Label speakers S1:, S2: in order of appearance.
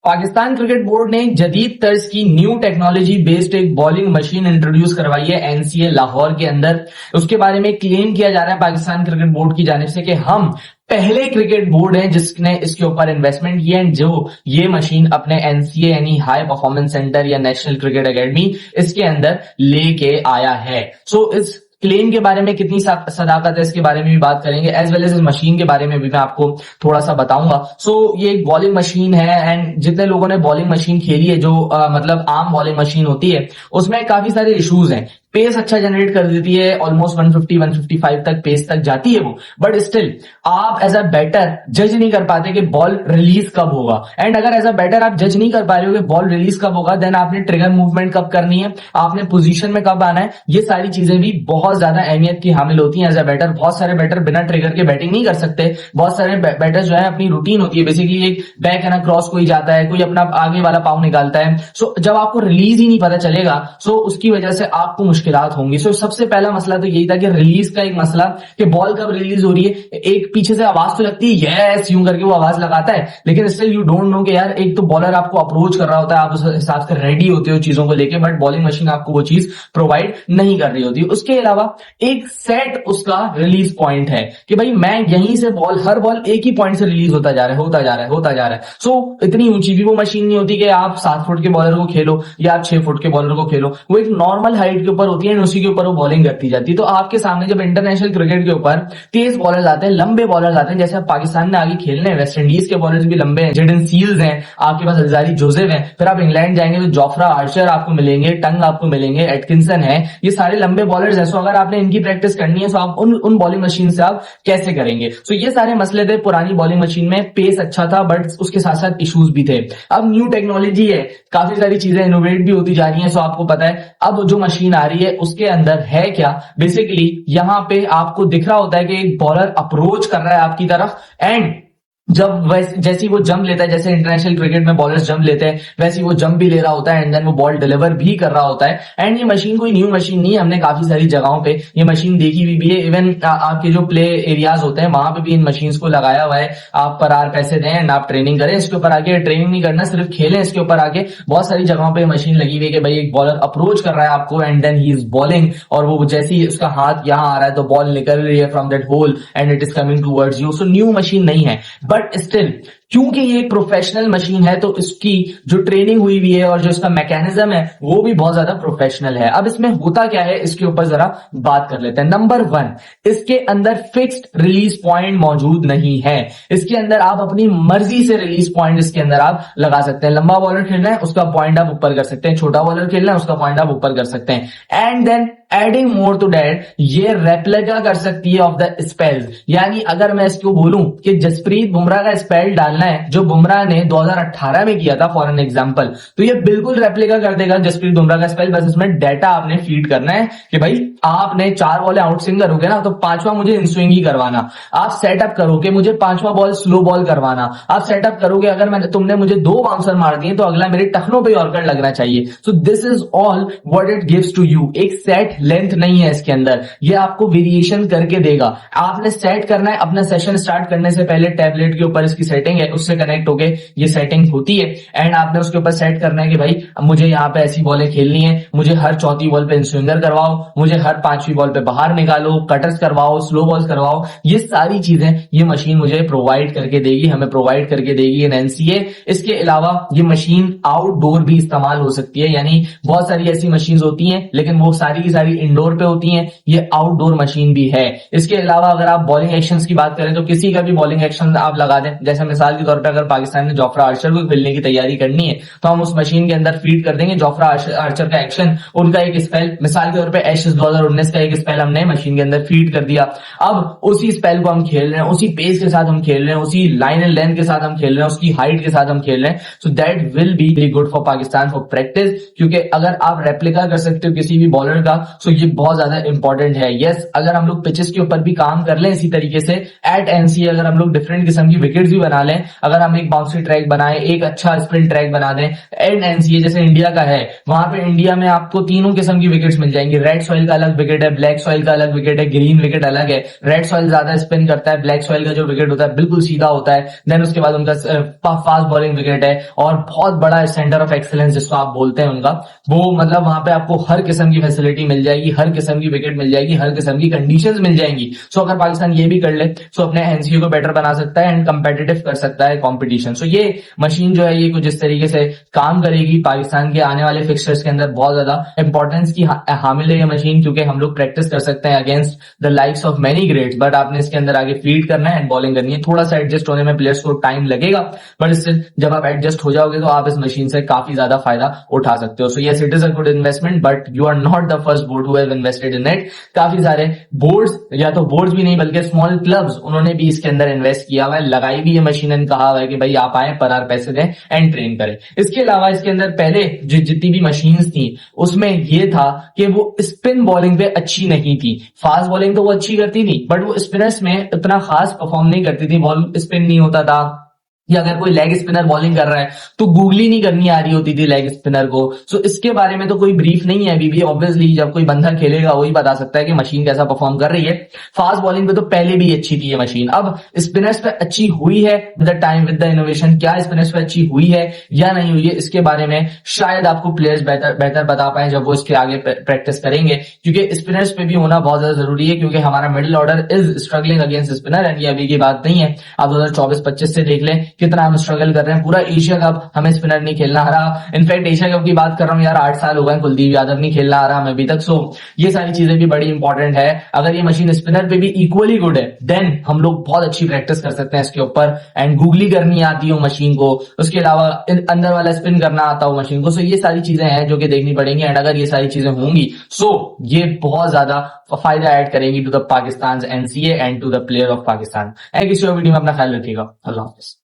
S1: Pakistan cricket board ने एक जदीद तर्ज की न्यू टेक्नोलॉजी बेस्ड एक बॉलिंग मशीन इंट्रोड्यूस करवाई है एनसीए लाहौर के अंदर। उसके बारे में क्लेम किया जा रहा है पाकिस्तान क्रिकेट बोर्ड की जानिब से कि हम पहले क्रिकेट बोर्ड है जिसने इसके ऊपर इन्वेस्टमेंट किया है, जो ये मशीन अपने एनसीए यानी हाई परफॉर्मेंस सेंटर या नेशनल क्रिकेट एकेडमी इसके अंदर लेके आया है। सो इस क्लेम के बारे में कितनी सदाकत है इसके बारे में भी बात करेंगे, एज वेल एज इस मशीन के बारे में भी मैं आपको थोड़ा सा बताऊंगा। सो ये एक बॉलिंग मशीन है एंड जितने लोगों ने बॉलिंग मशीन खेली है, जो मतलब आम बॉलिंग मशीन होती है, उसमें काफी सारे इश्यूज हैं। पेस अच्छा जनरेट कर देती है, ऑलमोस्ट 150-155 तक पेस तक जाती है वो, बट स्टिल आप एज अ बैटर जज नहीं कर पाते कि बॉल रिलीज कब होगा। एंड अगर एज अ बैटर आप जज नहीं कर पा रहे हो कि बॉल रिलीज कब होगा, देन आपने ट्रिगर मूवमेंट कब करनी है, आपने पोजीशन में कब आना है, ये सारी चीजें भी बहुत ज्यादा अहमियत की हामिल होती हैं एज अ बैटर। बहुत सारे बैटर बिना ट्रिगर के बैटिंग नहीं कर सकते। बहुत सारे बैटर जो है अपनी रूटीन होती है, बेसिकली एक बैक है ना क्रॉस कोई जाता है, कोई अपना आगे वाला पाव निकालता है। सो जब आपको रिलीज ही नहीं पता चलेगा, सो उसकी वजह से आपको मुश्किलात होंगी। सो सबसे पहला मसला तो यही था कि रिलीज का एक मसला, कि बॉल कब रिलीज हो रही है। एक पीछे से आवाज तो लगती है, यस यूं करके वो आवाज लगाता है, लेकिन स्टिल यू डोंट नो कि यार एक तो बॉलर आपको अप्रोच कर रहा होता है, आप उस हिसाब से रेडी होते हो चीजों को लेके, बट बॉलिंग मशीन आपको वो चीज प्रोवाइड नहीं कर रही होती। उसके अलावा एक सेट उसका रिलीज पॉइंट है कि भाई मैं यहीं से हर बॉल एक ही पॉइंट से रिलीज होता जा रहा है। सो इतनी ऊंची भी वो मशीन नहीं होती कि आप 7 फुट के बॉलर को खेलो या आप 6 फुट के बॉलर को खेलो, वो एक नॉर्मल हाइट के ऊपर होती है, उसी के ऊपर वो बॉलिंग करती जाती है। तो आपके सामने जब इंटरनेशनल क्रिकेट के ऊपर तेज बॉलर आते हैं, लंबे बॉलर आते हैं, जैसे आप पाकिस्तान में आगे खेलने हैं, वेस्ट इंडीज के बॉलर्स भी लंबे हैं, जेडन सील्स हैं, आपके पास अल्जारी जोसेफ हैं, फिर आप इंग्लैंड जाएंगे तो जोफ्रा आर्चर आपको मिलेंगे, टंग आपको मिलेंगे, एटकिंसन है, ये सारे लंबे बॉलर्स हैं। सो अगर आपने इनकी प्रैक्टिस करनी है तो आप उन बॉलिंग मशीन से आप कैसे करेंगे। सो ये सारे मसले थे। पुरानी बॉलिंग मशीन में पेस अच्छा था, बट उसके साथ साथ इश्यूज भी थे। अब न्यू टेक्नोलॉजी है, काफी सारी चीजें इनोवेट भी होती जा रही हैं। सो आपको पता है अब जो मशीन आ रही है उसके अंदर है क्या, बेसिकली यहां पे आपको दिख रहा होता है कि एक बॉलर अप्रोच कर रहा है आपकी तरफ, एंड जब जैसी वो जंप लेता है, जैसे इंटरनेशनल क्रिकेट में बॉलर्स जंप लेते हैं, वैसी वो जंप भी ले रहा होता है एंड देन वो बॉल डिलीवर भी कर रहा होता है। एंड ये मशीन कोई न्यू मशीन नहीं है, हमने काफी सारी जगहों पे ये मशीन देखी हुई भी है। इवन आपके जो प्ले एरियाज होते हैं वहां पे भी इन मशीन्स को लगाया हुआ है। आप पर आर पैसे दें एंड आप ट्रेनिंग करें, इसके ऊपर आके ट्रेनिंग नहीं करना, सिर्फ खेलें इसके ऊपर आके। बहुत सारी जगहों पे मशीन लगी हुई है कि भाई एक बॉलर अप्रोच कर रहा है आपको and then he is bowling, और वो जैसे ही उसका हाथ यहां आ रहा है तो बॉल निकल रही है from that hole and it is coming towards you. So new machine नहीं है, बट स्टिल क्योंकि ये एक प्रोफेशनल मशीन है तो इसकी जो ट्रेनिंग हुई हुई है और जो इसका मैकेनिज्म है वो भी बहुत ज्यादा प्रोफेशनल है। अब इसमें होता क्या है इसके ऊपर जरा बात कर लेते हैं। नंबर 1, इसके अंदर फिक्स्ड रिलीज पॉइंट मौजूद नहीं है। इसके अंदर आप अपनी मर्जी से रिलीज पॉइंट इसके अंदर आप लगा सकते हैं। लंबा बॉलर खेलना है उसका पॉइंट आप ऊपर कर सकते हैं, छोटा बॉलर खेलना है उसका पॉइंट आप ऊपर कर सकते हैं। And then adding more to that, ये रेप्लिका कर सकती है ऑफ द स्पेल्स। यानी अगर मैं इसको बोलूं कि जसप्रीत बुमराह का स्पेल डालना है जो बुमराह ने 2018 में किया था फॉर एन एग्जांपल, तो ये बिल्कुल रेप्लिका कर देगा जसप्रीत बुमराह का स्पेल। बस इसमें डेटा आपने फीड करना है कि भाई आपने 4 बॉल आउट स्विंग करोगे ना तो 5वां मुझे इन स्विंग ही करवाना। आप सेटअप करोगे मुझे 5वां बॉल स्लो बॉल करवाना। आप सेटअप करोगे अगर तुमने मुझे 2 बाउंसर मार दिए तो अगला मेरे टखनों पे यॉर्कर लगना चाहिए। So this is all what it gives to you. एक सेट लेंथ नहीं है इसके अंदर, ये आपको वेरिएशन करके देगा। आपने सेट करना है अपना सेशन स्टार्ट करने से पहले, टैबलेट के ऊपर इसकी सेटिंग है, उससे कनेक्ट होके ये सेटिंग होती है एंड आपने उसके ऊपर सेट करना है कि भाई मुझे यहाँ पे ऐसी बॉलें खेलनी है, मुझे हर 4थी बॉल पे स्विंगर करवाओ, मुझे हर 5वीं बॉल पे बाहर निकालो, कटर्स करवाओ, स्लो बॉल्स करवाओ। ये सारी चीजें ये मशीन मुझे प्रोवाइड करके देगी, हमें प्रोवाइड करके देगी इन एनसीए। इसके अलावा ये मशीन आउटडोर भी इस्तेमाल हो सकती है, यानी बहुत सारी ऐसी मशीन होती हैं लेकिन वो सारी की सारी इंडोर पे होती हैं, ये आउटडोर मशीन भी है। इसके अलावा अगर आप बॉलिंग एक्शंस की बात करें तो किसी का भी बॉलिंग एक्शन आप लगा दें, जैसे मिसाल के तौर पे अगर पाकिस्तान ने जोफ्रा आर्चर को खेलने की तैयारी करनी है तो हम उस मशीन के अंदर फीड कर देंगे जोफ्रा आर्चर का एक्शन, उनका एक स्पेल, मिसाल के तौर पे एशेस 2019 का एक स्पेल हमने मशीन के अंदर फीड कर दिया। अब उसी स्पेल को हम खेल रहे हैं, उसी पेस के साथ हम खेल रहे हैं, उसी लाइन एंड लेंथ के साथ हम खेल रहे हैं, उसकी हाइट के साथ हम खेल रहे हैं। So that will be very good for Pakistan for practice, क्योंकि अगर आप रेप्लिका कर सकते हो किसी भी बॉलर का सो ये बहुत ज्यादा इंपॉर्टेंट है। यस, अगर हम लोग पिचेस के ऊपर भी काम कर लें इसी तरीके से एट एनसीए, अगर हम लोग डिफरेंट किस्म की विकेट्स भी बना लें अगर हम एक बाउंसी ट्रैक बनाए, एक अच्छा स्पिन ट्रैक बना दें एंड एनसीए जैसे इंडिया का है, वहां पे इंडिया में आपको तीनों किस्म की विकेट्स मिल जाएंगी। रेड सॉइल का अलग विकेट है, ब्लैक सॉइल का अलग विकेट है, ग्रीन विकेट अलग है। रेड सॉइल ज्यादा स्पिन करता है, ब्लैक सॉइल का जो विकेट होता है बिल्कुल सीधा होता है। देन उसके बाद उनका फास्ट बॉलिंग विकेट है और बहुत बड़ा सेंटर ऑफ एक्सीलेंस जिसको आप बोलते हैं उनका, वो मतलब वहां पे आपको हर किस्म की फैसिलिटी मिल जाएगी, हर किस्म की विकेट मिल जाएगी, हर किस्म की कंडीशंस मिल जाएंगी। सो अगर पाकिस्तान ये भी कर ले तो अपने एनसीए को बेटर बना सकता है एंड कंपेटिटिव कर सकता है कंपटीशन। सो ये मशीन जो है ये कुछ इस तरीके से काम करेगी, पाकिस्तान के आने वाले फिक्सचर्स के अंदर बहुत ज्यादा इंपॉर्टेंस की हामिल है ये मशीन, क्योंकि हम लोग प्रैक्टिस कर सकते हैं against the likes of many greats, but आपने इसके अंदर आगे फीड करना है एंड बॉलिंग करनी है। थोड़ा सा एडजस्ट होने में प्लेयर्स को टाइम लगेगा, बट स्टिल जब आप एडजस्ट हो जाओगे तो आप इस मशीन से काफी ज्यादा फायदा उठा सकते हो। So yes, it is a good investment, but you are not the first board who have invested in it. काफी सारे बोर्ड्स, या तो बोर्ड्स भी नहीं बल्कि स्मॉल क्लब्स, उन्होंने भी इसके अंदर इन्वेस्ट किया हुआ है, लगाई भी ये मशीन एंड कहा हुआ है कि भाई आप आए पर आर पैसे दें एंड ट्रेन करें। इसके अलावा इसके अंदर पहले जितनी भी मशीन्स थी उसमें ये था कि वो स्पिन बॉलिंग पे अच्छी नहीं थी। फास्ट बॉलिंग तो वो अच्छी करती थी, बट वो स्पिनर्स में इतना खास परफॉर्म नहीं करती थी, बॉल स्पिन नहीं होता था, या अगर कोई लेग स्पिनर बॉलिंग कर रहा है तो गूगली नहीं करनी आ रही होती थी लेग स्पिनर को। सो इसके बारे में तो कोई ब्रीफ नहीं है अभी भी, ऑब्वियसली जब कोई बंदा खेलेगा वही बता सकता है कि मशीन कैसा परफॉर्म कर रही है। फास्ट बॉलिंग पे तो पहले भी अच्छी थी ये मशीन, अब स्पिनर्स पे अच्छी हुई है with the time with the innovation. क्या स्पिनर्स पे अच्छी हुई है या नहीं हुई है इसके बारे में शायद आपको प्लेयर्स बेहतर बता पाए जब वो इसके आगे प्रैक्टिस करेंगे, क्योंकि स्पिनर्स पे भी होना बहुत ज्यादा जरूरी है, क्योंकि हमारा middle order is struggling against spinner and ये अभी की बात नहीं है। आप 2024-25 से देख लें कितना हम स्ट्रगल कर रहे हैं। पूरा एशिया कप हमें स्पिनर नहीं खेलना आ रहा, इनफैक्ट एशिया कप की बात कर रहा हूं यार, 8 साल हो गए कुलदीप यादव नहीं खेलना आ रहा हमें अभी तक। सो ये सारी चीजें भी बड़ी इंपॉर्टेंट है। अगर ये मशीन स्पिनर पे भी इक्वली गुड है देन हम लोग बहुत अच्छी प्रैक्टिस कर सकते हैं इसके ऊपर एंड गूगली करनी आती हो मशीन को, उसके अलावा अंदर वाला स्पिन करना आता हो मशीन को। सो ये सारी चीजें हैं जो कि देखनी पड़ेंगी एंड अगर ये सारी चीजें होंगी सो ये बहुत ज्यादा फायदा ऐड करेंगी to the Pakistan NCA and to the player of Pakistan. किसी और वीडियो में अपना ख्याल रखिएगा। अल्लाह हाफिज।